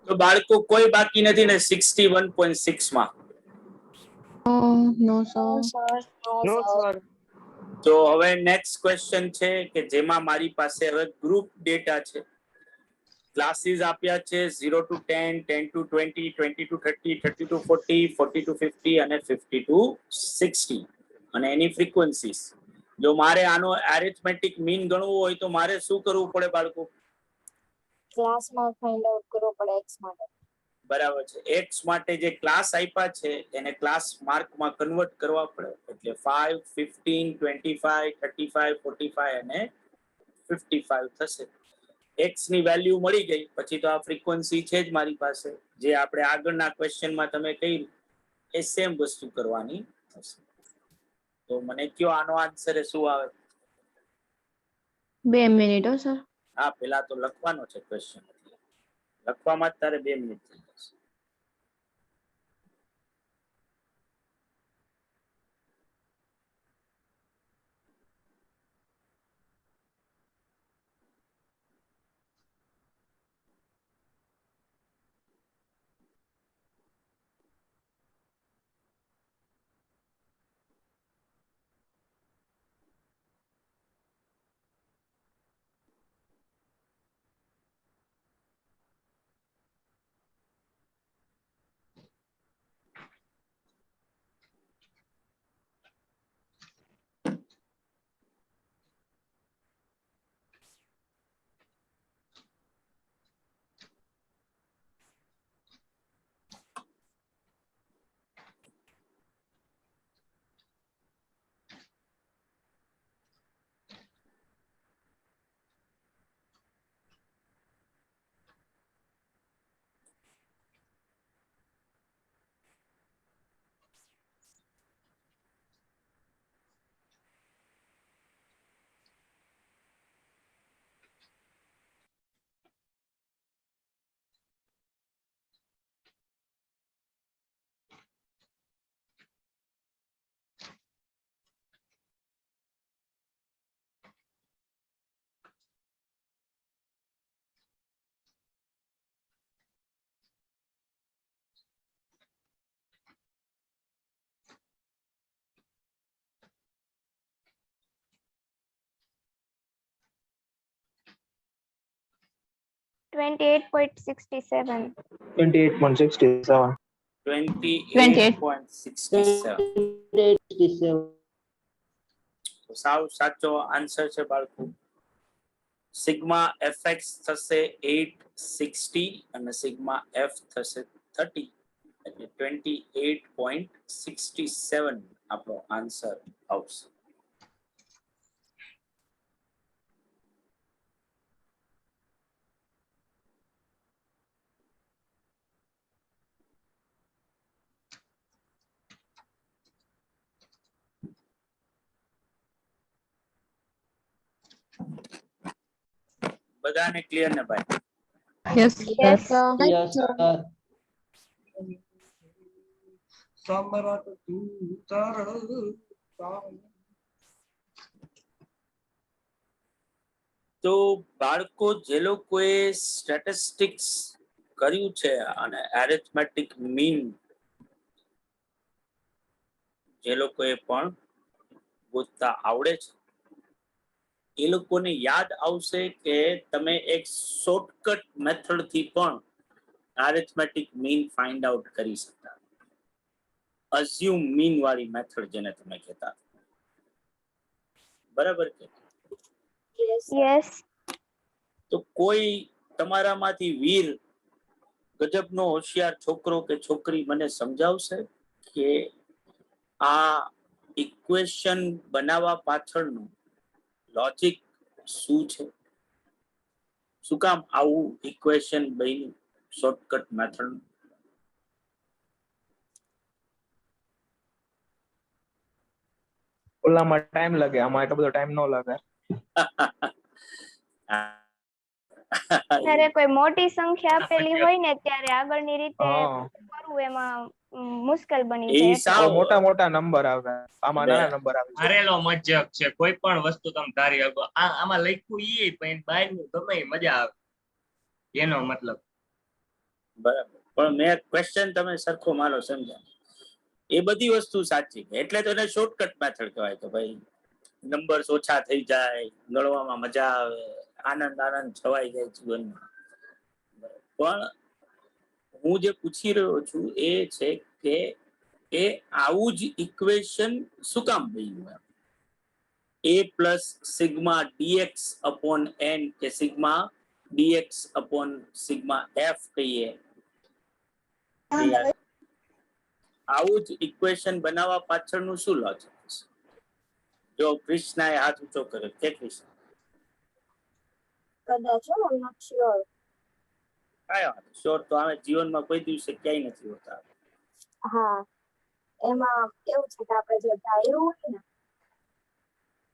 તો બાળકો કોઈ બાકી નથી ને 61.6 માં? નો સર. નો સર. તો હવે નેક્સ્ટ ક્વેશ્ચન છે કે જેમાં મારી પાસે હવે ગ્રુપ ડેટા છે. ક્લાસીસ આપ્યા છે 0 to 10, 10 to 20, 20 to 30, 30 to 40, 40 to 50 અને 50 to 60 અને એની ફ્રીક્વન્સીઝ. જો મારે આનો એરિથમેટિક મીન ગણવું હોય તો મારે શું કરવું પડે બાળકો? ક્લાસ માં ફાઇન્ડ આઉટ કરવો પડે x માટે. બરાબર છે. x માટે જે ક્લાસ આપ્યા છે એને ક્લાસ માર્કમાં કન્વર્ટ કરવા પડે. એટલે 5, 15, 25, 35, 45 અને 55 થશે. x ની વેલ્યુ મળી ગઈ પછી તો આ ફ્રીક્વન્સી છે જ મારી પાસે, જે આપણે આગળના ક્વેશ્ચનમાં તમે કહ્યું એ સેમ વસ્તુ કરવાની થશે. તો મને કયો આનો આન્સર શું આવે? 2 મિનિટ સર. હા, પેલા તો લખવાનો છે ક્વેશ્ચન, લખવામાં જ તારે 2 મિનિટ થઈ જશે. $28.67. 28.67. સાવ સાચો આન્સર છે બાળકો. સિગ્મા fx થશે 860 અને સિગ્મા f થશે 30, એટલે 28.67 આપણો આન્સર આવશે. બધાને ક્લિયર ને ભાઈ? Yes Yes, sir. sir. Yes, sir. તો બાળકો જે લોકોએ સ્ટેટિસ્ટિક્સ કર્યું છે અને એરિથમેટિક મીન જે લોકોએ પણ ગોતતા આવડે છે એ લોકોને યાદ આવશે કે તમે એક શોર્ટકટ મેથડ થી પણ એરિથમેટિક મીન ફાઇન્ડ આઉટ કરી શકતા. અઝ્યુમ મીન વાળી મેથડ જેને તમે કહેતા. બરાબર કે? Yes. તો કોઈ તમારામાંથી વીર ગજબનો હોશિયાર છોકરો કે છોકરી મને સમજાવશે કે આ ઇક્વેશન બનાવવા પાછળનું લોજિક શું છે? શું કામ આવું ઇક્વેશન બન્યું શોર્ટકટ મેથડ? ઓલામાં ટાઈમ લાગે, આમાં એટલો બધો ટાઈમ ન લાગે. ત્યારે કોઈ મોટી સંખ્યા આપેલી હોય ને ત્યારે આગળની રીતે હા કરવું એમાં મુશ્કેલ બની એ જાય એટલે. સાવ મોટા મોટા નંબર આવે, આમાં નાના નંબર આવે છે. હારેલો મજક છે, કોઈ પણ વસ્તુ તમે ધારી શકો. આમાં લખ્યું ઈ પણ બહારનું ગમે ઈ મજા આવે, એનો મતલબ. બરાબર, પણ મેં ક્વેશ્ચન તમે સરખો મારો સમજ્યા, એ બધી વસ્તુ સાચી છે. એટલે તો એને શોર્ટકટ મેથડ કહેવાય કે ભાઈ નંબર્સ ઓછા થઈ જાય, ગણવામાં મજા આવે, આનંદ છવાઈ જાય જીવનમાં. પણ હું જે પૂછી રહ્યો છું એ છે કે એ આવું જ ઇક્વેશન શું કામ બન્યું? a plus sigma dx upon n k sigma dx upon sigma f કહીએ, આવું જ ઇક્વેશન બનાવવા પાછળનું શું લોજિક છે? જો કૃષ્ણાએ હાથ ઊંચો કર્યો, કે કૃષ્ણ કદાચ I'm not sure. કાંઈ વાંધો, શ્યોર તો અમે જીવનમાં કોઈ દિવસે ક્યાંય નથી હોતા. હા, એમાં એવું છે કે આપણે જે ધાર્યું હોય ને,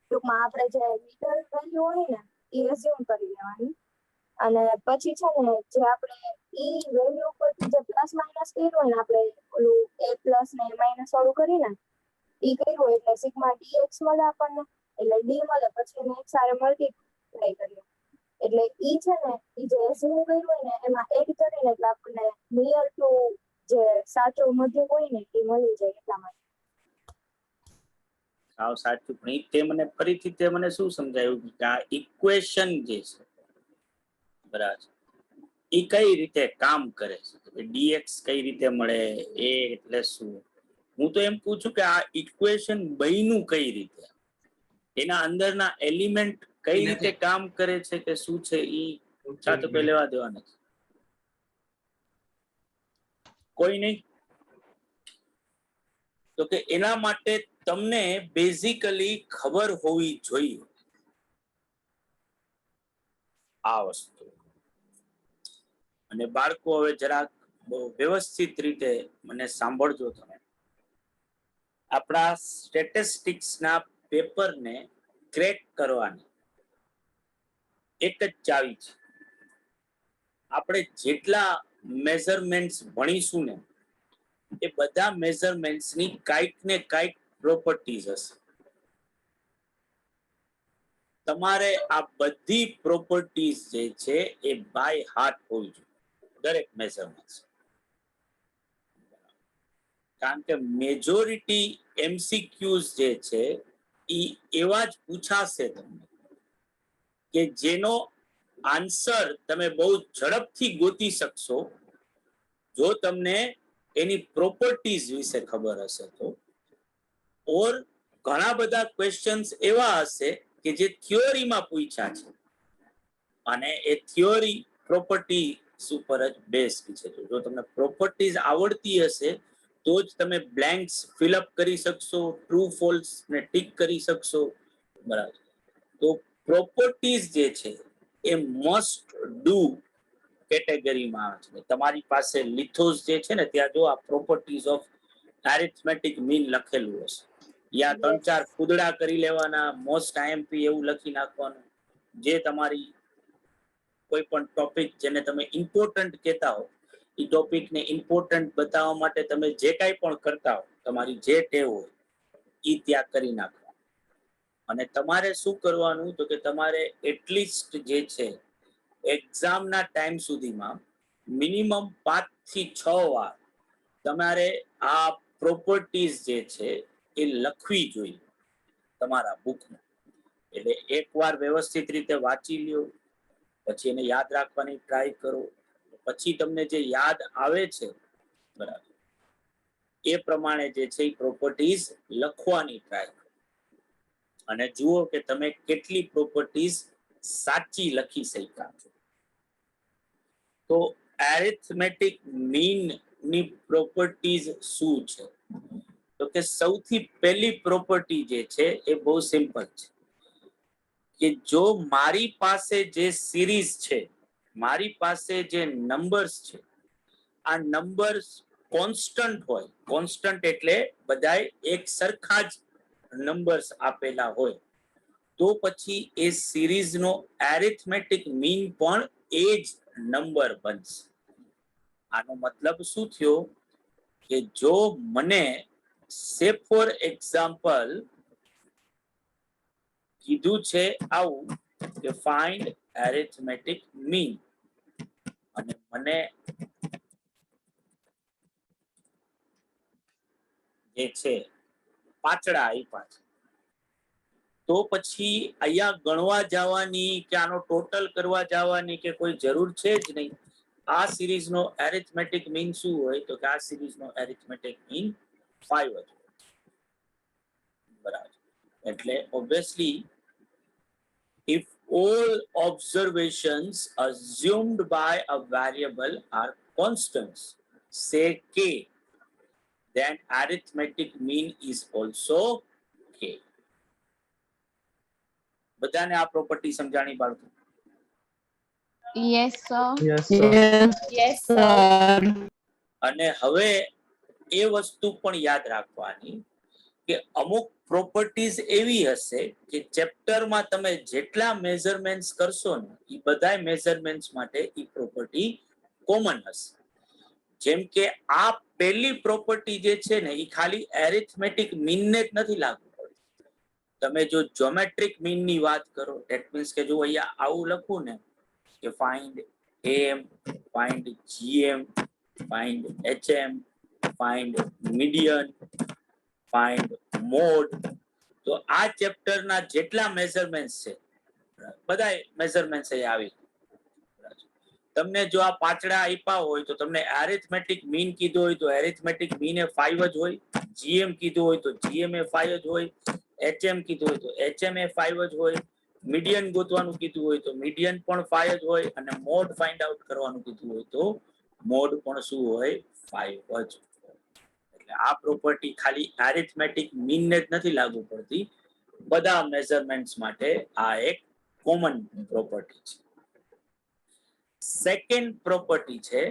ટૂંકમાં આપણે જે મિડલ વેલ્યુ હોય ને એ એઝ્યુમ કરી લેવાની, અને પછી છે ને જે આપણે ઈ વેલ્યુ પરથી જે પ્લસ માઇનસ કર્યું હોય ને, આપણે ઓલું a પ્લસ ને a માઇનસ વાળું કરીને ઈ કર્યું હોય એટલે સિગ્મા dx મળે આપણને, એટલે d મળે, પછી એને એક સાથે મલ્ટીપ્લાય કરીએ એટલે ઈ છે ને ઈ જે એઝ્યુમ કર્યું હોય ને એમાં એડ કરીને એટલે આપણને નિયર ટુ જે સાચો મધ્ય હોય ને એ મળી જાય એટલા માટે. સાવ સાચું, પણ તે મને ફરીથી તે મને શું સમજાયું કે આ ઇક્વેશન જે છે બરાબર એ કઈ રીતે કામ કરે છે, ડીએક્સ કઈ રીતે મળે, એ એટલે શું? હું તો એમ પૂછું કે આ ઇક્વેશન બન્યું કઈ રીતે, એના અંદરના એલિમેન્ટ કઈ રીતે કામ કરે છે કે શું છે, એ તો કોઈ લેવા દેવા નથી. કોઈ નહીં? તો કે એના માટે તમને બેઝિકલી ખબર હોવી જોઈએ આ વસ્તુ. અને બાળકો હવે જરાક બહુ વ્યવસ્થિત રીતે મને સાંભળજો તમે. આપણા સ્ટેટિસ્ટિક્સના પેપરને ક્રેક કરવાની એક જ ચાવી છે. આપણે જેટલા મેઝરમેન્ટ્સ ભણીશું ને એ બધા મેઝરમેન્ટ્સની કાંઈક ને કાંઈક પ્રોપર્ટીઝ હશે. તમારે આ બધી પ્રોપર્ટીઝ જે છે એ બાય હાર્ટ હોવી જોઈએ દરેક મેઝરમેન્ટ. કારણ કે મેજોરિટી એમસીક્યુઝ જે છે એ એવા જ પૂછાશે તમને કે જેનો આન્સર તમે બહુ ઝડપથી ગોતી શકશો જો તમને એની પ્રોપર્ટીઝ વિશે ખબર હશે તો. ઓર ઘણા બધા ક્વેશ્ચન્સ એવા હશે કે જે થિયોરીમાં પૂછ્યા છે અને એ થિયોરી પ્રોપર્ટી ઉપર જ બેસ્ડ છે. જો તમને પ્રોપર્ટીઝ આવડતી હશે તો જ તમે બ્લેન્ક્સ ફિલઅપ કરી શકશો, ટ્રુ ફોલ્સ ને ટીક કરી શકશો. બરાબર, તો પ્રોપર્ટીઝ જે છે એ મસ્ટ ડુ કેટેગરીમાં આવે છે. તમારી પાસે લિથોસ જે છે ને ત્યાં જો આ પ્રોપર્ટીઝ ઓફ એરિથમેટિક મીન લખેલું હશે, યા 3-4 ખુદડા કરી લેવાના, મોસ્ટ આઈએમપી એવું લખી નાખવાનું. જે તમારી કોઈ પણ ટોપિક જેને તમે ઇમ્પોર્ટન્ટ કહેતા હો એ ટોપિકને ઇમ્પોર્ટન્ટ બતાવવા માટે તમે જે કાંઈ પણ કરતા હો, તમારી જે ટેવ હોય એ ત્યાં કરી નાખવા. અને તમારે શું કરવાનું તો કે તમારે એટલીસ્ટ જે છે એક્ઝામના ટાઈમ સુધીમાં મિનિમમ 5 થી 6 વાર તમારે આ પ્રોપર્ટીઝ જે છે એ લખવી જોઈએ તમારા બુકમાં. એટલે એકવાર વ્યવસ્થિત રીતે વાંચી લ્યો, પછી એને યાદ રાખવાની ટ્રાય કરો, પછી તમને જે યાદ આવે છે બરાબર એ પ્રમાણે જે છે એ પ્રોપર્ટીઝ લખવાની ટ્રાય કરો અને જુઓ કે તમે કેટલી પ્રોપર્ટીઝ સાચી લખી શક્યા છો. તો એરિથમેટિક મીન ની પ્રોપર્ટીઝ શું છે તો કે સૌથી પહેલી પ્રોપર્ટી જે છે એ બહુ સિમ્પલ છે કે જો મારી પાસે જે સિરીઝ છે, મારી પાસે જે નંબર્સ છે, આ નંબર્સ કોન્સ્ટન્ટ હોય, કોન્સ્ટન્ટ એટલે બધાય એક સરખા જ નંબર્સ આપેલા હોય, તો તો પછી એ સિરીઝનો એરિથમેટિક મીન પણ એ જ નંબર બનશે. આનો મતલબ શું થયો કે જો મને સે ફોર એક્ઝામ્પલ કીધું છે આવું કે ફાઇન્ડ એરિથમેટિક મીન, અને મને જે છે પાછડા આપ્યા છે, તો પછી અહીંયા ગણવા જવાની કે આનો ટોટલ કરવા જવાની કે કોઈ જરૂર છે જ નહીં. આ સિરીઝનો એરિથમેટિક મીન શું હોય તો કે આ સિરીઝનો એરિથમેટિક મીન 5 જ હોય. બરાબર. એટલે obviously if all observations assumed by a variable are constants, say k, then arithmetic mean is also k. બધાને આ પ્રોપર્ટી સમજાણી બાળકો? Yes, sir. Yes, sir. Yes, sir. અને હવે એ વસ્તુ પણ યાદ રાખવાની કે અમુક પ્રોપર્ટીઝ એવી હશે કે ચેપ્ટરમાં તમે જેટલા મેઝરમેન્ટ્સ કરશો ને એ બધા મેઝરમેન્ટ્સ માટે એ પ્રોપર્ટી કોમન હશે. જેમ કે આ પહેલી પ્રોપર્ટી જે છે ને એ ખાલી એરિથમેટિક મીનને જ નથી લાગુ પડતી. તમે જો જ્યોમેટ્રિક મીનની વાત કરો, ધેટ મીન્સ કે જો અહીંયા આવું લખું ને કે find M, find GM, find HM, find median, find mode, તો આ ચેપ્ટરના જેટલા મેઝરમેન્ટ્સ છે બધા મેઝરમેન્ટ્સ અહીંયા આવી. તમને જો આ પાછડા આપ્યા હોય તો તમને એરિથમેટિક મીન કીધું હોય તો એરિથમેટિક મીન એ 5 જ હોય, જીએમ કીધું હોય તો જીએમ એ 5 જ હોય, એચએમ કીધું હોય તો એચએમ એ 5 જ હોય, મીડિયન ગોતવાનું કીધું હોય તો મીડિયન પણ 5 જ હોય, અને મોડ ફાઇન્ડ આઉટ કરવાનું કીધું હોય તો મોડ પણ શું હોય 5 જ. એટલે આ પ્રોપર્ટી ખાલી એરિથમેટિક મીન ને જ નથી લાગુ પડતી, બધા મેઝરમેન્ટ્સ માટે આ એક કોમન પ્રોપર્ટી છે. સેકન્ડ પ્રોપર્ટી છે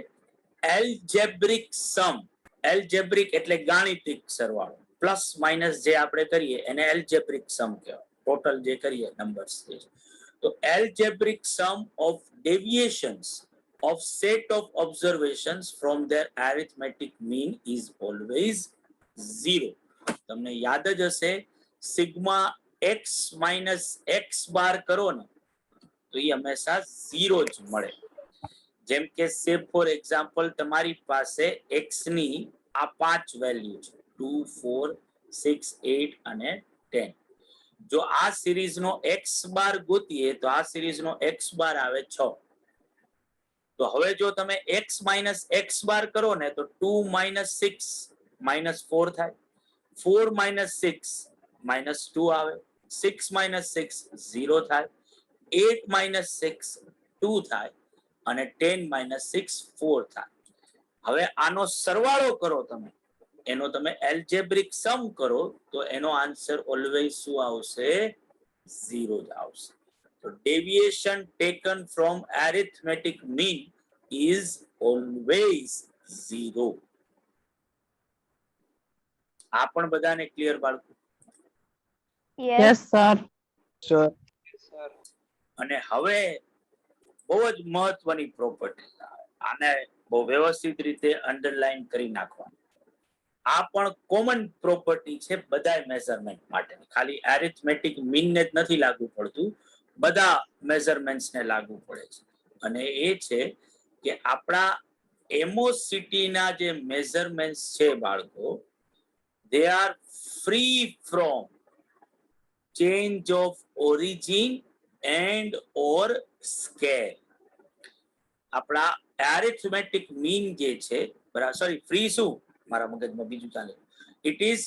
એલ્જેબ્રિક સમ. એલ્જેબ્રિક એટલે ગાણિતિક સરવાળો, પ્લસ માઇનસ જે આપણે કરીએ એને એલ્જેબ્રિક સમ કહેવાય. ટોટલ જે કરીએ નંબર્સ. તો algebraic sum of deviations of set of observations from their arithmetic mean is always 0. તમને યાદ જ હશે સિગ્મા x minus x બાર કરો ને તો એ હંમેશા 0 જ મળે. જેમ કે સે ફોર એક્ઝામ્પલ તમારી પાસે x ની આ 5 વેલ્યુ છે 2, 4, 6, 8 અને 10. જો આ સિરીઝનો x બાર ગોતીએ તો આ સિરીઝનો x બાર આવે 6. તો હવે જો તમે x માઇનસ x બાર કરો ને તો 2 માઇનસ 6 માઇનસ 4 થાય, 4 માઇનસ 6 માઇનસ 2 આવે, 6 માઇનસ 6 0 થાય, 8 માઇનસ 6 2 થાય, અને 10 માઇનસ 6 4 થાય. હવે આનો સરવાળો કરો તમે, એનો તમે એલ્જેબ્રિક સમ કરો તો એનો આન્સર ઓલવેઝ શું આવશે? 0 જ આવશે. So deviation taken from arithmetic mean is always 0. આ પણ બધાને ક્લિયર બાળકો? Yes, sir. Sure. અને હવે બહુ જ મહત્વની પ્રોપર્ટી, આને બહુ વ્યવસ્થિત રીતે અંડરલાઈન કરી નાખવાની. આ પણ કોમન પ્રોપર્ટી છે બધા મેઝરમેન્ટ માટે, ખાલી એરિથમેટિક મીન ને જ નથી લાગુ પડતું, બધા મેઝરમેન્ટ્સ ને લાગુ પડે છે. અને એ છે કે આપણા એમોસિટીના જે મેઝરમેન્ટ્સ છે બાળકો, they are free from change of origin and or scale. આપણા એરિથમેટિક મીન જે છે, બરાબર, સોરી ફ્રી શું, મારા મગજમાં બીજું ચાલે, it is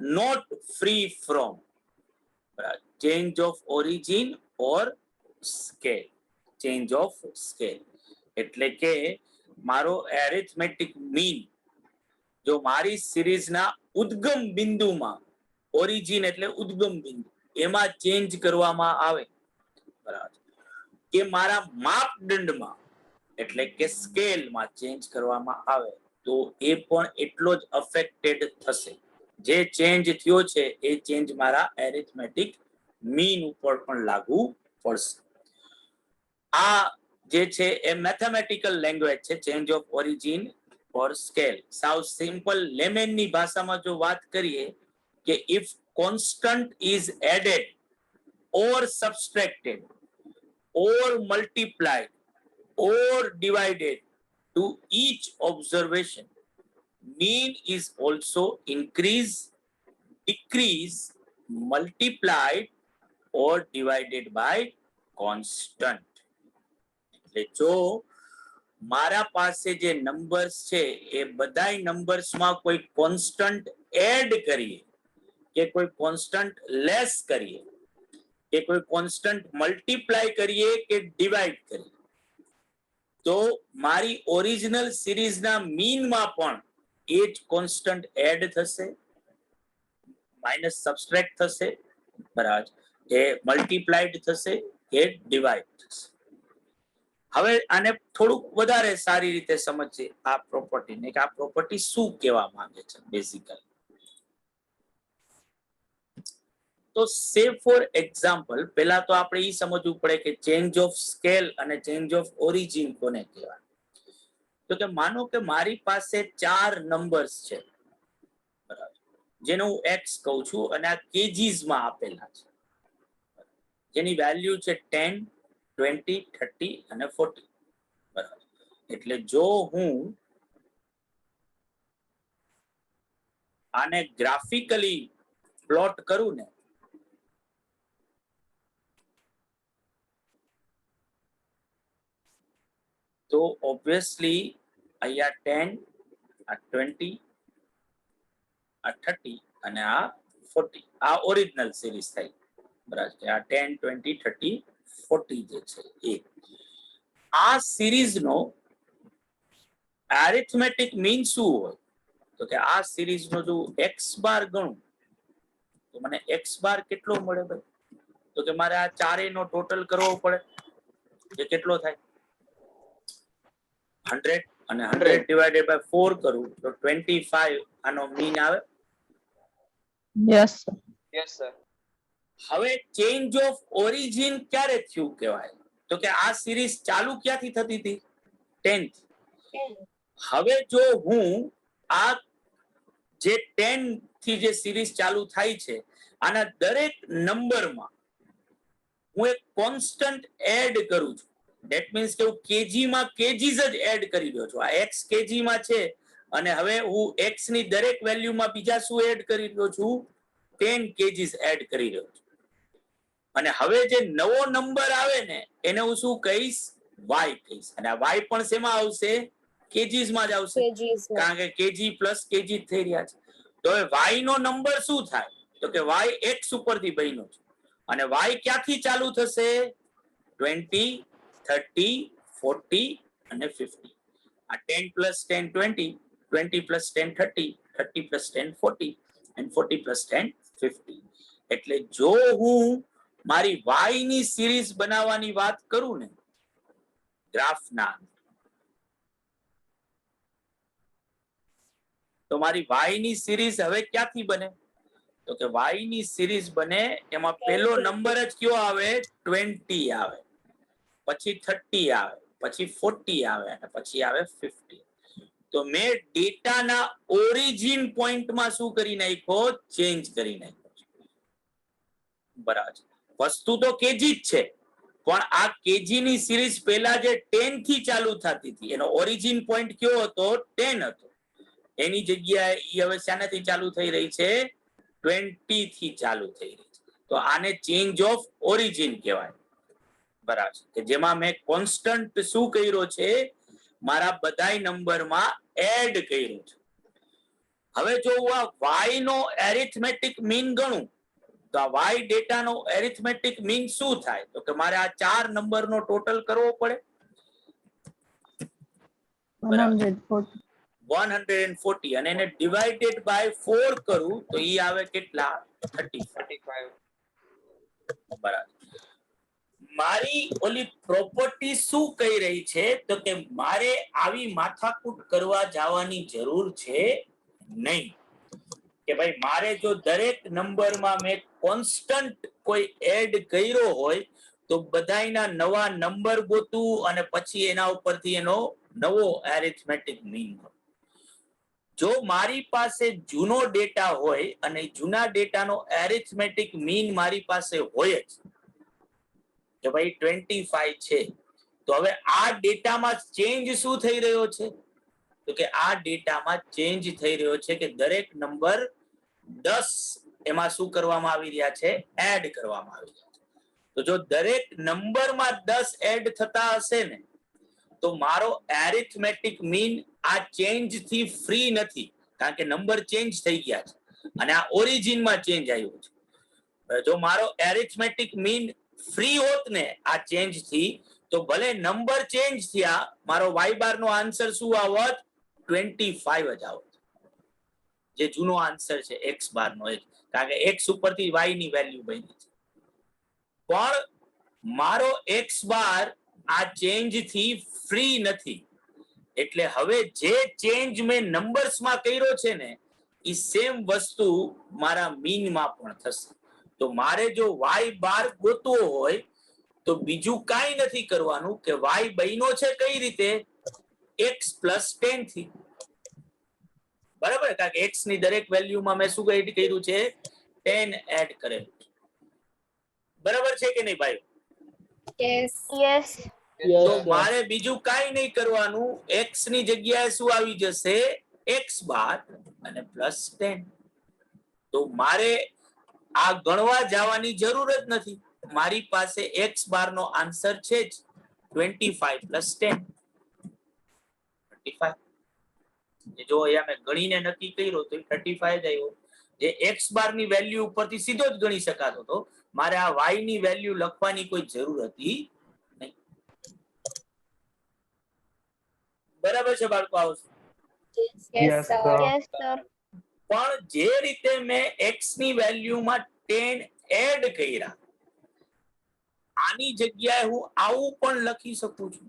not free from change of origin or scale. Change of scale એટલે કે મારો એરિથમેટિક મીન જો મારી સિરીઝના ઉદ્ગમ બિંદુમાં, ઓરિજિન એટલે ઉદ્ગમ બિંદુ, એમાં ચેન્જ કરવામાં આવે, બરાબર, કે મારા માપદંડમાં એટલે કે સ્કેલમાં ચેન્જ કરવામાં આવે તો એ પણ એટલો જ અફેક્ટેડ થશે. જે ચેન્જ થયો છે એ ચેન્જ મારા એરિથમેટિક મીન ઉપર પણ લાગુ પડશે. આ જે છે એ મેથેમેટિકલ લેંગ્વેજ છે, change of origin or scale. સાવ સિમ્પલ લેમેનની ભાષામાં જો વાત કરીએ કે if constant is added or subtracted or multiplied or divided to each observation, mean is also increase, decrease, multiplied or divided by constant. એટલે જો મારા પાસે જે નંબર્સ છે એ બધાય નંબર્સમાં કોઈ કોન્સ્ટન્ટ એડ કરીએ કે કોઈ કોન્સ્ટન્ટ લેસ કરીએ કે કોઈ કોન્સ્ટન્ટ મલ્ટીપ્લાય કરીએ કે ડિવાઈડ કરીએ તો મારી ઓરિજિનલ સિરીઝના મીનમાં પણ એ જ કોન્સ્ટન્ટ એડ થશે, માઇનસ સબસ્ટ્રેક્ટ થશે, બરાબર, એ મલ્ટીપ્લાઈડ થશે કે ડિવાઈડ થશે. હવે આને થોડુંક વધારે સારી રીતે સમજીએ આ પ્રોપર્ટીને કે આ પ્રોપર્ટી શું કહેવા માંગે છે બેઝિકલી. તો સે ફોર એક્ઝામ્પલ પહેલા તો આપણે એ સમજવું પડે કે ચેન્જ ઓફ સ્કેલ અને ચેન્જ ઓફ ઓરિજિન કોને કહેવાય. તો કે માનો કે મારી પાસે 4 નંબર્સ છે, બરાબર, જેને હું એક્સ કહું છું અને આ કેજીસમાં આપેલા છે, જેની વેલ્યુ છે 10, 20, 30 અને 40, બરાબર. એટલે જો હું આને ગ્રાફિકલી પ્લોટ કરું ને તો ઓબ્વિયસલી અહીંયા 10, આ 20, આ 30 અને આ 40 આ ઓરિજિનલ સિરીઝ થઈ, બરાબર. આ 10, 20, 30, 40 જે છે એ આ સિરીઝનો એરિથમેટિક મીન શું હોય તો કે આ સિરીઝનો જો એક્સ બાર ગણું તો મને એક્સ બાર કેટલો મળે ભાઈ? તો કે મારે આ ચારેયનો ટોટલ કરવો પડે, જે કેટલો થાય 100 અને 100 ડિવાઇડેડ બાય 4 કરું તો 25 આનો મીન આવે. Yes sir. હવે ચેન્જ ઓફ ઓરિજિન ક્યારે થયું કહેવાય તો કે આ સિરીઝ ચાલુ ક્યાંથી થતી હતી? 10 થી. હવે જો હું આ જે 10 થી જે સિરીઝ ચાલુ થાય છે આના દરેક નંબરમાં હું એક કોન્સ્ટન્ટ એડ કરું છું. ધેટ મીન્સ કે હું કેજીમાં કેજીસ જ એડ કરી રહ્યો છું. આ એક્સ કેજીમાં છે અને હવે હું એક્સ ની દરેક વેલ્યુમાં બીજા શું એડ કરી રહ્યો છું? 10 કેજીસ એડ કરી રહ્યો છું. અને હવે જે નવો નંબર આવે ને એને હું શું કહીશ? વાય કહીશ. અને આ વાય પણ શેમાં આવશે? કેજીસમાં જ આવશે, કારણ કે કેજી પ્લસ કેજી થઈ રહ્યા છે. તો હવે વાય નો નંબર શું થાય તો કે વાય એક્સ ઉપરથી બન્યો છે અને વાય ક્યાંથી ચાલુ થશે? 20, 30, 40 અને 50. આ 10 plus 10 20, 20 plus 10 30, 30 plus 10 40 and 40 plus 10 50. એટલે જો હું મારી વાય ની સિરીઝ બનાવવાની વાત કરું ને ગ્રાફના, તો મારી વાય ની સિરીઝ હવે ક્યાંથી બને તો કે વાય ની સિરીઝ બને એમાં પહેલો નંબર જ કયો આવે? 20 આવે, પછી 30 આવે, પછી 40 આવે અને પછી આવે 50. તો મેં ડેટાના ઓરિજિન પોઈન્ટમાં શું કરી નાખ્યો? ચેન્જ કરી નાખ્યો, બરાબર. વસ્તુ તો કેજી જ છે પણ આ કેજી ની સિરીઝ પહેલા જે 10 થી ચાલુ થતી હતી એનો ઓરિજિન પોઈન્ટ કયો હતો? 10 હતો. એની જગ્યાએ ઈ હવે શાનાથી ચાલુ થઈ રહી છે? 20 થી ચાલુ થઈ રહી છે. તો આને ચેન્જ ઓફ ઓરિજિન કહેવાય, બરાબર, કે જેમાં મેં કોન્સ્ટન્ટ શું કર્યો છે? મારા બધાય નંબરમાં એડ કર્યું છે. હવે જો હું આ વાય નો એરિથમેટિક મીન ગણું તો આ વાય ડેટાનો એરિથમેટિક મીન શું થાય તો કે મારે આ 4 નંબરનો ટોટલ કરવો પડે, 140 અને એને ડિવાઇડેડ બાય 4 કરું તો ઈ આવે કેટલા? 35. બરાબર. મારી ઓલી પ્રોપર્ટી શું કહી રહી છે તો કે મારે આવી માથાકૂટ કરવા જવાની જરૂર છે નહીં. કે ભાઈ મારે જો દરેક નંબરમાં મેં કોન્સ્ટન્ટ કોઈ એડ કર્યો હોય તો બધાયના નવા નંબર ગોતું અને પછી એના ઉપરથી એનો નવો એરિથમેટિક મીન મળે. જો મારી પાસે જૂનો ડેટા હોય અને જૂના ડેટાનો એરિથમેટિક મીન મારી પાસે હોય જ કે ભાઈ 25 છે, તો હવે આ ડેટામાં ચેન્જ શું થઈ રહ્યો છે? તો કે આ ડેટામાં ચેન્જ થઈ રહ્યો છે કે દરેક નંબર 10 એમાં શું કરવામાં આવી રહ્યા છે? એડ કરવામાં આવી રહ્યા છે. તો જો દરેક નંબરમાં 10 એડ થતા હશે ને તો મારો એરિથમેટિક મીન આ ચેન્જ થી ફ્રી નથી, કારણ કે નંબર ચેન્જ થઈ ગયા છે અને આ ઓરિજિનમાં ચેન્જ આવ્યો છે. જો મારો એરિથમેટિક મીન ફ્રી હોત ને આ ચેન્જ થી, તો ભલે નંબર ચેન્જ થયા, મારો y બાર નો આન્સર શું આવત? 25 જ આવત, જે જૂનો આન્સર છે x બાર નો, કારણ કે x ઉપરથી y ની વેલ્યુ બની છે. પણ મારો x બાર આ ચેન્જ થી ફ્રી નથી, એટલે હવે જે ચેન્જ મેં નંબર્સમાં કર્યો છે ને એ સેમ વસ્તુ મારા મીનમાં પણ થશે. તો મારે જો y બાર ગોતવો હોય તો બીજું કાંઈ નથી કરવાનું કે y બન્યો છે કઈ રીતે? x પ્લસ 10 થી. બરાબર, કારણ કે x ની દરેક વેલ્યુમાં મેં શું એડ કર્યું છે? 10 એડ કરેલું છે. બરાબર છે કે નહીં ભાઈ? યસ. Yes, તો sir. મારે બીજું કાંઈ નહીં કરવાનું, x ની જગ્યાએ શું આવી જશે? x બાર અને પ્લસ 10. તો મારે આ ગણવા જવાની જરૂર જ નથી, મારી પાસે x બાર નો આન્સર છે જ 25 પ્લસ 10. 35. જો અહીંયા મેં ગણીને નક્કી કર્યો તો 35 જ આવ્યો, જે x બાર ની વેલ્યુ ઉપરથી સીધો જ ગણી શકાતો હતો. મારે આ y ની વેલ્યુ લખવાની કોઈ જરૂર હતી નહીં. બરાબર છે બાળકો? આવશે. Yes, sir. Yes sir. પણ જે રીતે મેં x ની વેલ્યુમાં 10 એડ કર્યા, આની જગ્યાએ હું આવું પણ લખી શકું છું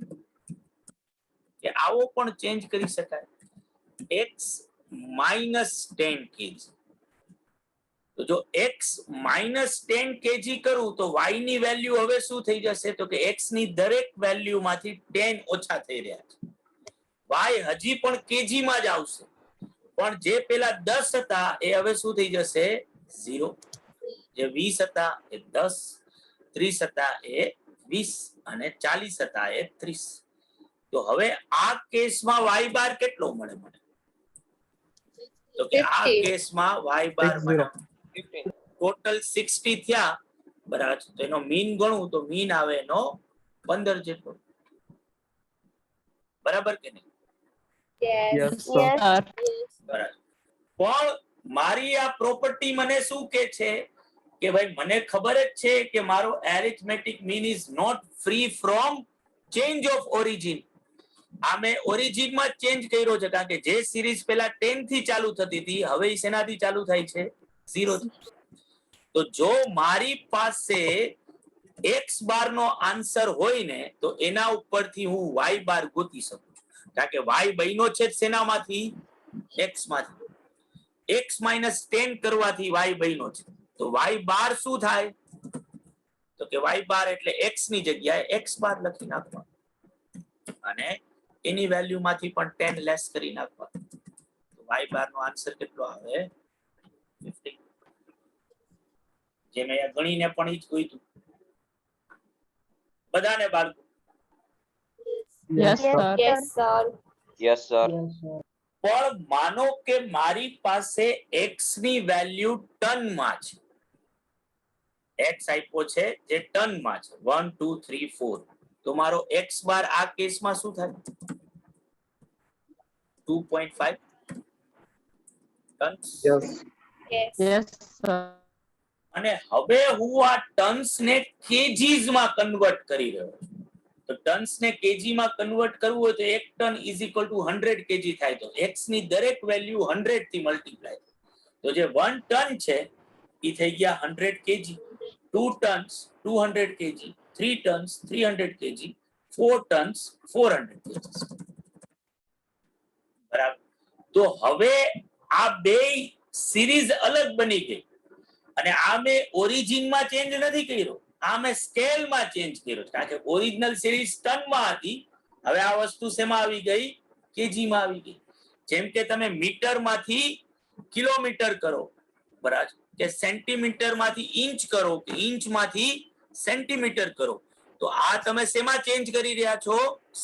કે આવો પણ ચેન્જ કરી શકાય, x માઇનસ 10 kg. તો જો x માઇનસ 10 kg કરું તો y ની વેલ્યુ હવે શું થઈ જશે? તો કે x ની દરેક વેલ્યુમાંથી 10 ઓછા થઈ રહ્યા છે. y હજી પણ kg માં જ આવશે, પણ જે પેલા 10 હતા એ હવે શું થઈ જશે? 0. જે 20 હતા એ 10, 30 હતા એ 20 અને 40 હતા એ 30. તો હવે આ કેસમાં y બાર કેટલો મળે મને? તો કે આ કેસમાં y બાર મને ટોટલ 60 થયા. બરાબર, તો એનો મીન ગણું તો મીન આવે એનો 15 જેટલો. બરાબર કે નહીં? Yes, sir. બરાબર. પણ મારી આ પ્રોપર્ટી મને શું કે છે કે ભાઈ મને ખબર જ છે કે મારો arithmetic mean is not free from change of origin. આ મેં ઓરિજિનમાં ચેન્જ કર્યો છે, કારણ કે જે સિરીઝ પેલા 10 થી ચાલુ થતી હતી હવે એ શેનાથી ચાલુ થાય છે? 0 થી. તો જો મારી પાસે x બાર નો આન્સર હોય ને તો એના ઉપરથી હું y બાર ગોતી શકું છું, કારણ કે y બન્યો છે શેનામાંથી? x માંથી. x માઇનસ 10 કરવાથી y બન્યો છે, તો y બાર શું થાય? તો કે y બાર એટલે x ની જગ્યાએ x બાર લખી નાખવાનું અને એની વેલ્યુ માંથી પણ 10 લેસ કરી નાખવાનું. તો y બાર નો આન્સર કેટલો આવે? 50. જે મેં ગણીને પણ ઈ જ ગોઈતું. બધાને બાળકો? Yes, sir. Yes, sir. પણ માનો કે મારી પાસે x ની વેલ્યુ ટનમાં છે. x આપ્યો છે જે ટનમાં છે 1 2 3 4. તો મારો x બાર આ કેસમાં શું થાય? 2.5 ટન્સ. Yes, sir. અને હવે હું આ ટન્સ ને કેજીસ માં કન્વર્ટ કરી રહ્યો છું. તો ટન્સ ને કેજી માં કન્વર્ટ કરવું હોય તો 1 ton is equal to 100 kg થાય. તો x ની દરેક વેલ્યુ 100 થી મલ્ટીપ્લાય. તો જે 1 ટન છે એ થઈ ગયા 100 KG, 2 tons 200 KG, 3 tons 300 KG, 4 tons 400 KG. બરાબર. તો હવે આ બે સિરીઝ અલગ બની ગઈ અને આ મેં ઓરિજિનમાં ચેન્જ નથી કર્યો, આ મેં સ્કેલમાં ચેન્જ કર્યો. કારણ કે ઓરિજિનલ સિરીઝ ટનમાં હતી, હવે આ વસ્તુ શેમાં આવી ગઈ? કેજીમાં આવી ગઈ. જેમ કે તમે મીટરમાંથી કિલોમીટર કરો, બરાબર, કે સેન્ટીમીટર માંથી ઇંચ કરો, કે ઇંચમાંથી સેન્ટીમીટર કરો, તો આ તમે શેમાં ચેન્જ કરી રહ્યા છો?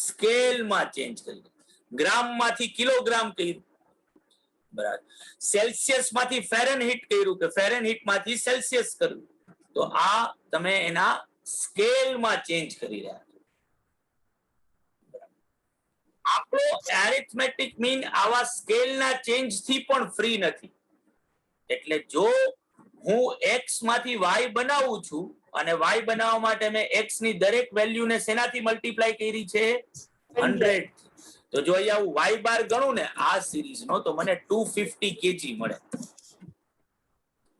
સ્કેલમાં ચેન્જ કરી. ગ્રામમાંથી કિલોગ્રામ કર્યું, બરાબર. સેલ્સિયસ માંથી ફેરનહીટ કર્યું, કે ફેરનહીટ માંથી સેલ્સિયસ કર્યું. તો આ તમે એના સ્કેલમાં ચેન્જ કરી રહ્યા છો. આપણો એરિથમેટિક મીન આવા સ્કેલના ચેન્જ થી પણ ફ્રી નથી. એટલે જો હું x માંથી y બનાવું છું અને y બનાવવા માટે મેં x ની દરેક વેલ્યુને શેનાથી મલ્ટીપ્લાય કરી છે? 100. તો જો અહીંયા હું y બાર ગણું ને આ સિરીઝ નો, તો મને 250 kg મળે.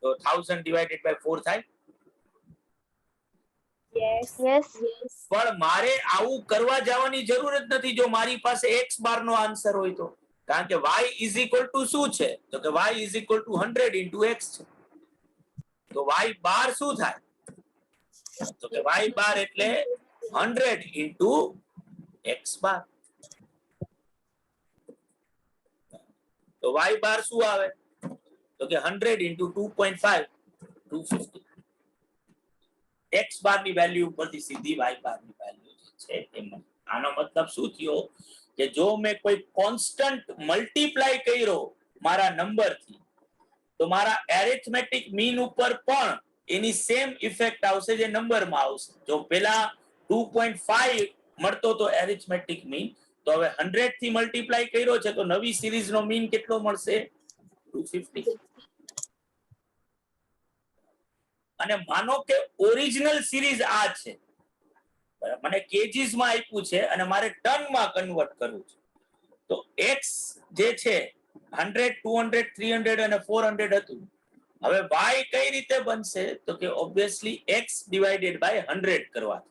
તો 1000 ડિવાઇડેડ બાય 4 થાય. યસ પણ મારે આવું કરવા જવાની જરૂર જ નથી જો મારી પાસે x બાર નો આન્સર હોય તો. કારણ કે y ઇઝ ઇક્વલ ટુ શું છે? તો કે y is equal to 100 into x છે. તો y બાર શું થાય? તો કે y બાર એટલે 100 ઇન્ટુ x બાર. તો y બાર શું આવે? તો કે 100 ઇન્ટુ 2.5, 250. x બાર ની વેલ્યુ ઉપરથી સીધી y બાર ની વેલ્યુ છે એમ. આનો મતલબ શું થયો? કે જો મેં કોઈ કોન્સ્ટન્ટ મલ્ટીપ્લાય કર્યો મારા નંબરથી, તો મારા એરિથમેટિક મીન ઉપર પણ એની સેમ ઇફેક્ટ આવશે જે નંબરમાં આવશે. જો પેલા 2.5 મળતો તો એરિથમેટિક મીન, તો હવે 100 થી મલ્ટીપ્લાય કર્યો છે તો નવી સિરીઝનો મીન કેટલો મળશે? 250. અને માનો કે ઓરિજિનલ સિરીઝ આ છે, મને કેજીસ માં આપ્યું છે અને મારે ટનમાં કન્વર્ટ કરવું છે, તો x જે છે 100, 200, 300 અને 400 હતું. હવે y કઈ રીતે બનશે? તો કે ઓબ્વિયસલી x ડિવાઇડેડ બાય 100 કરવા.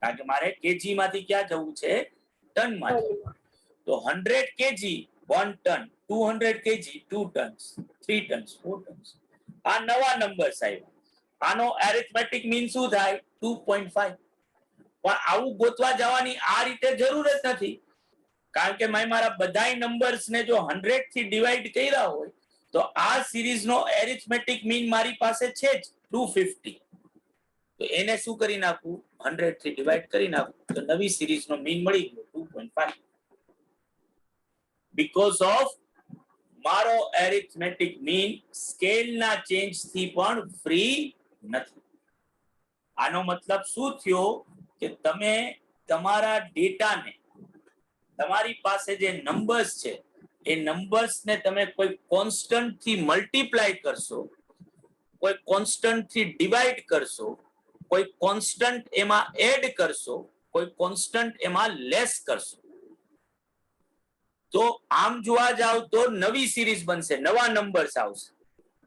કારણ કે મારે કેજી માંથી ક્યાં જવું છે? ટન માં. તો 100 kg 1 ton, 200 kg 2 tons, 3 tons, 4 tons. આ નવા નંબર્સ આવ્યા. આનો એરિથમેટિક મીન શું થાય? 2.5. પણ આવું ગોતવા જવાની આ રીતે જરૂર જ નથી. કારણ કે મેં મારા બધાય નંબર્સ ને જો 100 થી ડિવાઈડ કર્યા હોય તો આ સિરીઝ નો એરિથમેટિક મીન મારી પાસે છે જ 250. તો એને શું કરી નાખું? 100 થી ડિવાઈડ કરી નાખું તો નવી સિરીઝ નો મીન મળી ગયો 2.5. બીકોઝ ઓફ મારો એરિથમેટિક મીન સ્કેલના ચેન્જ થી પણ ફ્રી નથી. આનો મતલબ શું થયો? કે તમે તમારા ડેટાને, તમારી પાસે જે નંબર્સ છે એ નંબર્સને તમે કોઈ કોન્સ્ટન્ટ થી મલ્ટીપ્લાય કરશો, કોઈ કોન્સ્ટન્ટ થી ડિવાઈડ કરશો, કોઈ કોન્સ્ટન્ટ એમાં એડ કરશો, કોઈ કોન્સ્ટન્ટ એમાં લેસ કરશો, તો આમ જોવા જાવ તો નવી સિરીઝ બનશે, નવા નંબર્સ આવશે.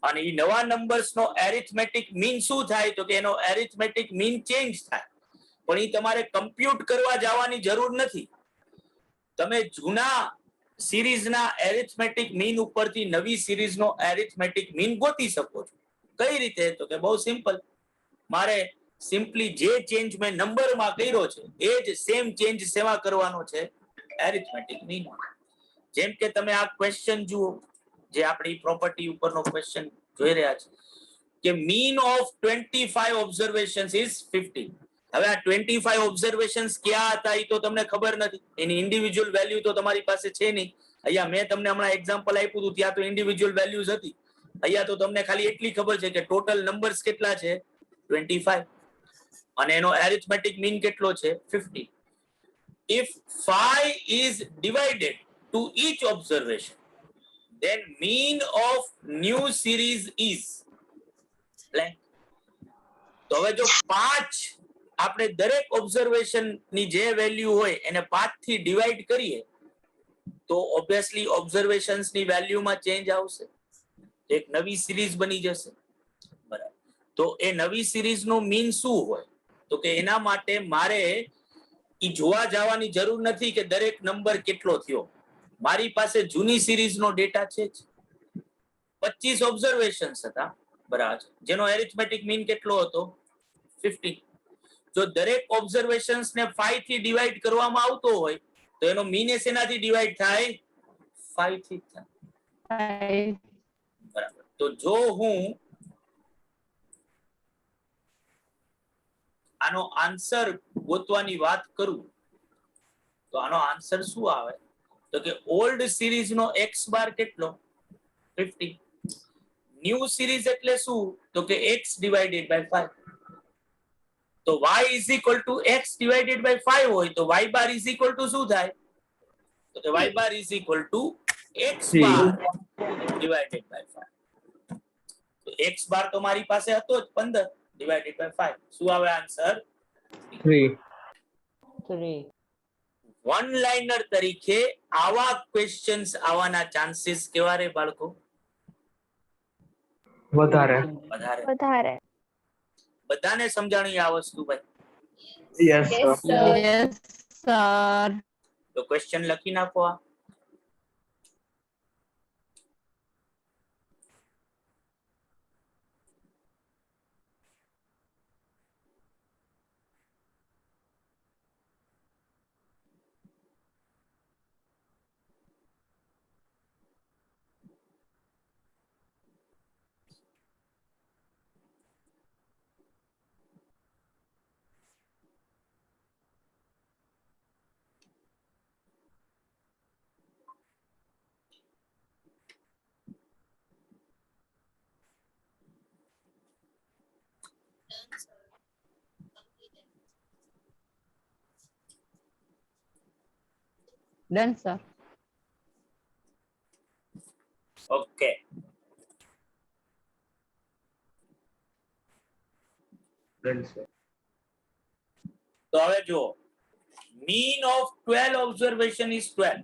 અને એ નવા નંબર્સનો એરિથમેટિક મીન શું થાય? તો કે એનો એરિથમેટિક મીન ચેન્જ થાય. પણ એ તમારે કમ્પ્યુટ કરવા જવાની જરૂર નથી. તમે જૂના સિરીઝના એરિથમેટિક મીન ઉપરથી નવી સિરીઝનો એરિથમેટિક મીન ગોતી શકો છો. કઈ રીતે? તો કે બહુ સિમ્પલ. મારે સિમ્પલી જે ચેન્જ મેં નંબરમાં કર્યો છે એ જ સેમ ચેન્જ સેવા કરવાનો છે? Arithmetic mean. જેમ કે તમે આ ક્વેશ્ચન જુઓ, જે આપણી પ્રોપર્ટી ઉપરનો ક્વેશ્ચન જોઈ રહ્યા છે કે મીન ઓફ 25 ઓબ્ઝર્વેશન્સ ઇઝ 50. હવે આ 25 ઓબ્ઝર્વેશન્સ ક્યાં હતા એ તો તમને ખબર નથી. એની ઇન્ડિવિજ્યુઅલ વેલ્યુ તો તમારી પાસે છે નહીં. અહીંયા મેં તમને હમણાં એક્ઝામ્પલ આપ્યું હતું, ત્યાં તો ઇન્ડિવિજ્યુઅલ વેલ્યુઝ હતી. અહીંયા તો તમને ખાલી એટલી ખબર છે કે ટોટલ નંબર્સ કેટલા છે? 25. અને એનો એરિથમેટિક મીન કેટલો છે? 50. If 5 is divided to each observation, then mean of new series is blank. તો હવે જો 5 આપણે દરેક ઓબ્ઝર્વેશન ની જે વેલ્યુ હોય એને 5 થી ડિવાઈડ કરીએ તો ઓબ્વિયસલી ઓબ્ઝર્વેશન્સ ની વેલ્યુમાં ચેન્જ આવશે, એક નવી સિરીઝ બની જશે. બરાબર. તો એ નવી સિરીઝ નો મીન શું હોય? તો કે એના માટે મારે ઈ જોવા જવાની જરૂર નથી કે દરેક નંબર કેટલો થયો. મારી પાસે જૂની સિરીઝનો ડેટા છે જ. 25 ઓબ્ઝર્વેશન્સ હતા, બરાબર છે, જેનો એરિથમેટિક મીન કેટલો હતો 50. જો દરેક ઓબ્ઝર્વેશન્સ ને 5 થી ડિવાઈડ કરવામાં આવતો હોય તો એનો મીન એ શેનાથી ડિવાઈડ થાય 5 થી થાય, 5. બરાબર. તો જો હું આનો આન્સર ગોતવાની વાત કરું તો આનો આન્સર શું આવે તો કે ઓલ્ડ સિરીઝ નો x બાર કેટલો 50, ન્યૂ સિરીઝ એટલે શું તો કે x ડિવાઇડેડ બાય 5. તો y is equal to x divided by 5 હોય તો y bar is equal to શું થાય તો કે y bar is equal to x bar divided by 5. તો x બાર તો મારી પાસે હતો જ 15 ડિવાઇડેડ બાય 5. શું આવે આન્સર 3. વન લાઇનર તરીકે આવા ક્વેશ્ચન્સ આવવાના ચાન્સીસ કેવા રે બાળકો વધારે. વધારે. બધાને સમજાણી આ વસ્તુ ભાઈ? Yes sir. Yes, sir. તો ક્વેશ્ચન લખી નાખો આ. Done, sir. ઓકે, તો હવે જુઓ, mean of 12 observation is 12.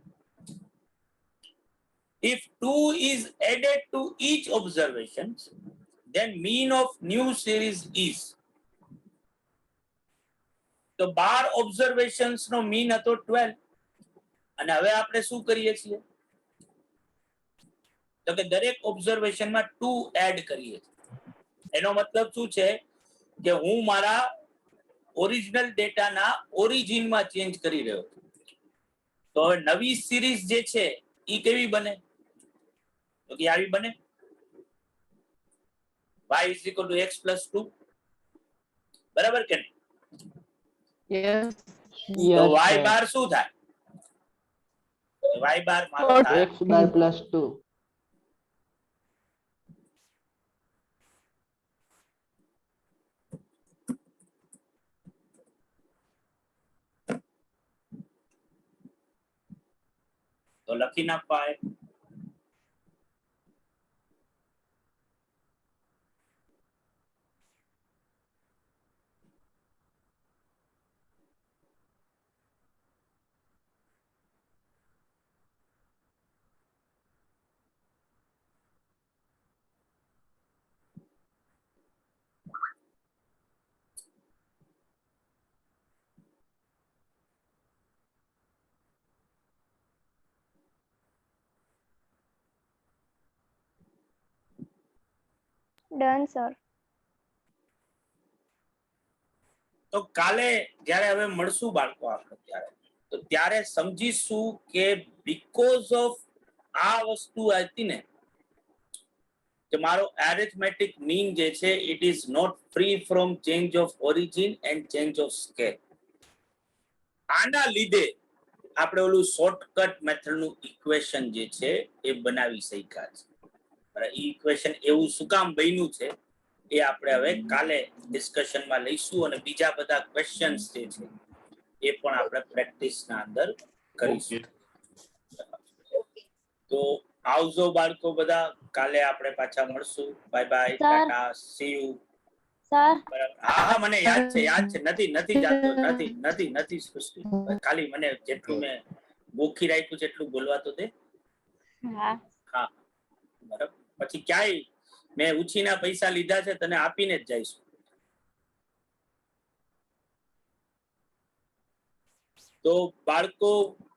If 2 is added to each observation, then mean of new series is. તો 12 observations નો mean હતો 12 અને હવે આપણે શું કરીએ છીએ તો કે દરેક ઓબ્ઝર્વેશન માં 2 એડ કરીએ છીએ. એનો મતલબ શું છે કે હું મારા ઓરિજિનલ ડેટાના ઓરિજિન માં ચેન્જ કરી રહ્યો છું. તો હવે નવી સિરીઝ જે છે ઈ કેવી બને તો કે આવી બને y = x + 2, બરાબર કે નહીં? Yes. તો y બાર શું થાય y બાર મારો થાય X bar plus 2. તો લખી નાખવા આવે. Done, sir. તો કાલે જ્યારે હવે મળશું બાળકો આપણે ત્યારે સમજીશું કે બીકોઝ ઓફ આ વસ્તુ હતી ને કે મારો એરિથમેટિક મીન જે છે it is not free from change of origin and change of scale. આના લીધે આપણે ઓલું શોર્ટકટ મેથડનું ઇક્વેશન જે છે એ બનાવી શક્યા છે. ઈ ઇક્વેશન એવું શું કામ બન્યું છે એ આપણે હવે કાલે ડિસ્કશનમાં લઈશું અને બીજા બધા ક્વેશ્ચન્સ જે છે એ પણ આપણે પ્રેક્ટિસના અંદર કરીશું. તો આવજો બાળકો બધા, કાલે આપણે પાછા મળશું. Bye bye, Tata, C you. બરાબર. હા હા મને યાદ છે નથી સૃષ્ટિ, ખાલી મને જેટલું મેં ગોખી રાખ્યું છે એટલું બોલવા તો દે. હા બરાબર. પછી ક્યાંય મેં ઉછીના પૈસા લીધા છે તને આપીને જ જઈશું. તો બાળકો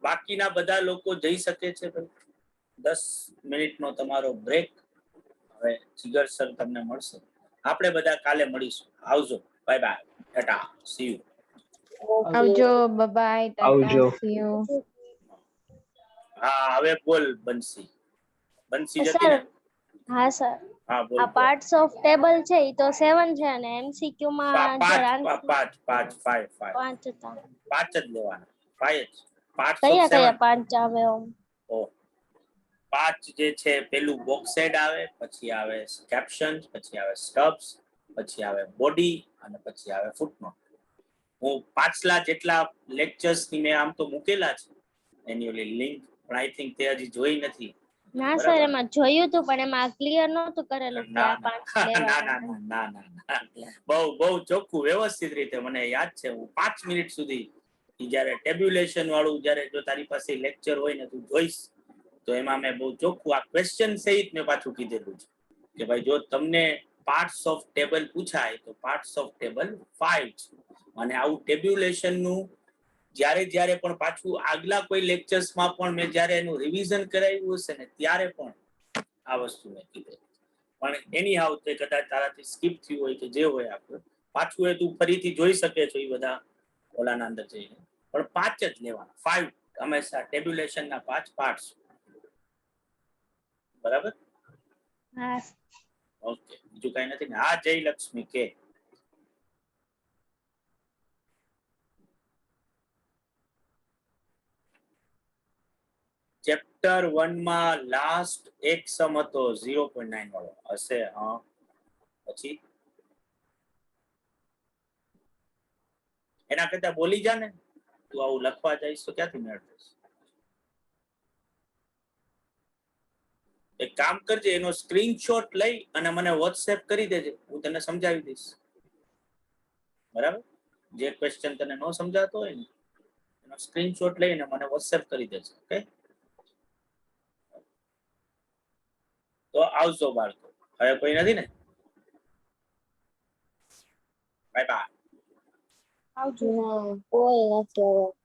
બાકીના બધા લોકો જઈ શકે છે. 10 મિનિટનો તમારો બ્રેક. હવે જીગર સર તમને મળશે. આપણે બધા કાલે મળીશું. આવજો. Bye bye. Tata. C you. આવજો. બાય આવજો. Tata C you. હા હવે બોલ બંસી. બંસી જતી સર ને? હા સર હા બોલ. આ પાર્ટ્સ ઓફ ટેબલ છે ઈ તો 7 છે અને MCQ માં પાંચ 5 હતા. 5 જ લેવાના. 5 જ. પાર્ટ્સ કયા ઓફ 7. કયા 5 આવે એમ? 5 જે છે પેલું બોક્સ હેડ આવે, પછી આવે કેપ્શન, પછી આવે સ્ટબ્સ, પછી આવે બોડી અને પછી આવે ફૂટનોટ. હું પાછલા જેટલા લેક્ચર્સ ની મેં આમ તો મૂકેલા છે એની ઓલી લિંક, પણ આઈ થિંક તે હજી જોઈ નથી. ના સર બરાબર. એમાં જોયું હતું પણ એમાં ક્લિયર નહોતું કરેલું કે ના આ 5 ના લેવાના. બહુ ચોખ્ખું વ્યવસ્થિત રીતે મને યાદ છે. હું 5 મિનિટ સુધી ઈ જ્યારે ટેબ્યુલેશન વાળું જ્યારે જો તારી પાસે લેક્ચર હોય ને તું જોઈશ તો એમાં મેં બહુ ચોખ્ખું આ ક્વેશ્ચન સહિત મેં પાછું કીધેલું છે કે ભાઈ જો તમને પાર્ટ્સ ઓફ ટેબલ પૂછાય તો પાર્ટ્સ ઓફ ટેબલ 5 છે. અને આવું ટેબ્યુલેશન નું જ્યારે પણ પાછું આગલા કોઈ લેક્ચર્સમાં પણ મેં જ્યારે એનું રિવિઝન કરાવ્યું હશે ને ત્યારે પણ આ વસ્તુ મેં કીધેલી. પણ એની હાવ તે કદાચ તારાથી સ્કીપ થયું હોય કે જે હોય આપણે પાછું એ તું ફરીથી જોઈ શકે છો એ બધા ઓલાના અંદર જઈને. પણ 5 જ લેવાના. 5 હંમેશા ટેબ્યુલેશન ના 5 પાર્ટ્સ. બરાબર. હા ઓકે બીજું કઈ નથી ને? હા જયલક્ષ્મી કે ચેપ્ટર 1 માં લાસ્ટ એક સમ હતો 0.9 વાળો હશે. હા પછી એના કરતા બોલી જા ને. તું આવું લખવા જઈશ તો ક્યાંથી મેળ થશે? એક કામ કરજે, એનો સ્ક્રીનશોટ લઈ અને મને વોટ્સએપ કરી દેજે, હું તને સમજાવી દઈશ. બરાબર. જે ક્વેશ્ચન તને ન સમજાતો હોય ને એનો સ્ક્રીનશોટ લઈને મને વોટ્સએપ કરી દેજે. ઓકે તો આવજો બાળકો. હવે કોઈ નથી ને? Bye bye. આવજો. ના કોઈ નથી હવે.